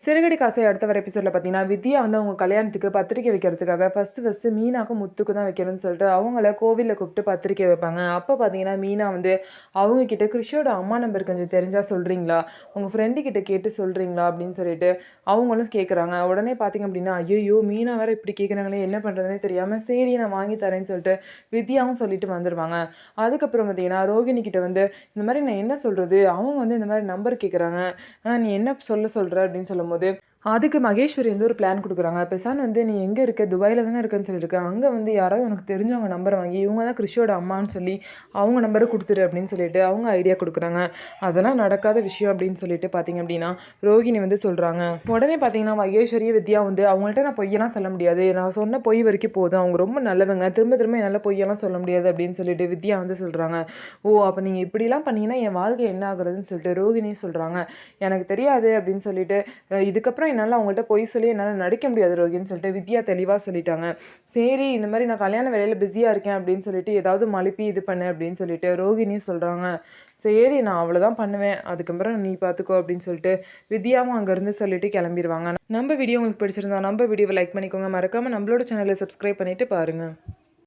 சிறுகடி காசை அடுத்த வர எபிசோடில் பார்த்தீங்கன்னா, வித்யா வந்து அவங்க கல்யாணத்துக்கு பத்திரிக்கை வைக்கிறதுக்காக ஃபஸ்ட்டு மீனாக்கும் முத்துக்கு தான் வைக்கணும்னு சொல்லிட்டு அவங்கள கோவிலில் கூப்பிட்டு பத்திரிக்கை வைப்பாங்க. அப்போ பார்த்தீங்கன்னா, மீனா வந்து அவங்கக்கிட்ட கிறிஷோட அம்மா நம்பர் கொஞ்சம் தெரிஞ்சால் சொல்கிறீங்களா, உங்கள் ஃப்ரெண்டு கிட்ட கேட்டு சொல்கிறீங்களா அப்படின்னு சொல்லிட்டு அவங்களும் கேட்குறாங்க. உடனே பார்த்தீங்க அப்படின்னா, ஐயோ மீனா வேறு இப்படி கேட்குறாங்களே, என்ன பண்ணுறதுனே தெரியாமல் சரி நான் வாங்கி தரேன்னு சொல்லிட்டு வித்யாவும் சொல்லிட்டு வந்துடுவாங்க. அதுக்கப்புறம் பார்த்தீங்கன்னா, ரோகிணி கிட்ட வந்து இந்த மாதிரி நான் என்ன சொல்கிறது, அவங்க வந்து இந்த மாதிரி நம்பர் கேட்குறாங்க, நீ என்ன சொல்கிற அப்படின்னு சொல்லும்போது அதுக்கு மகேஸ்வரி வந்து ஒரு பிளான் குடுக்குறாங்க. பெசான்னு வந்து நீ எங்க இருக்க? துபாயில தானே இருக்கன்னு சொல்லியிருக்க. அங்க வந்து யாராவது உனக்கு தெரிஞ்சவங்க நம்பர் வாங்கி, இவங்க தான் கிறிஷோட அம்மான்னு சொல்லி அவங்க நம்பர குடுத்துரு அப்படின்னு சொல்லிட்டு அவங்க ஐடியா குடுக்குறாங்க. அதெல்லாம் நடக்காத விஷயம் அப்படின்னு சொல்லிட்டு பார்த்தீங்க அப்படின்னா, ரோகிணி வந்து சொல்றாங்க. உடனே பார்த்தீங்கன்னா, மகேஸ்வரி, வித்யா வந்து அவங்கள்ட்ட நான் பொய்யெல்லாம் சொல்ல முடியாது. நான் சொன்ன பொய் வரைக்கும் போதும். அவங்க ரொம்ப நல்லவங்க. திரும்ப திரும்ப என்னால பொய்யெல்லாம் சொல்ல முடியாது அப்படின்னு சொல்லிட்டு வித்யா வந்து சொல்றாங்க. ஓ! அப்ப நீங்க இப்படிலாம் பண்ணீங்கன்னா என் வாழ்க்கை என்ன ஆகுறதுன்னு சொல்லிட்டு ரோகிணியும் சொல்றாங்க. எனக்கு தெரியாது அப்படின்னு சொல்லிட்டு இதுக்கப்புறம் என்னால் அவங்கள்ட்ட பொய் சொல்லி என்னால் நடிக்க முடியாது ரோகின்னு சொல்லிட்டு வித்யா தெளிவாக சொல்லிட்டாங்க. சரி இந்த மாதிரி நான் கல்யாண வேலையில் பிஸியாக இருக்கேன் அப்படின்னு சொல்லிட்டு ஏதாவது மழுப்பி இது பண்ணு அப்படின்னு சொல்லிட்டு ரோகிணியும் சொல்கிறாங்க. சரி நான் அவ்வளோதான் பண்ணுவேன், அதுக்கப்புறம் நீ பார்த்துக்கோ அப்படின்னு சொல்லிட்டு வித்யாவும் அங்கேருந்து சொல்லிட்டு கிளம்பிடுவாங்க. நம்ம வீடியோ உங்களுக்கு பிடிச்சிருந்தா நம்ம வீடியோவை லைக் பண்ணிக்கோங்க. மறக்காமல் நம்மளோட சேனலை சப்ஸ்கிரைப் பண்ணிவிட்டு பாருங்கள்.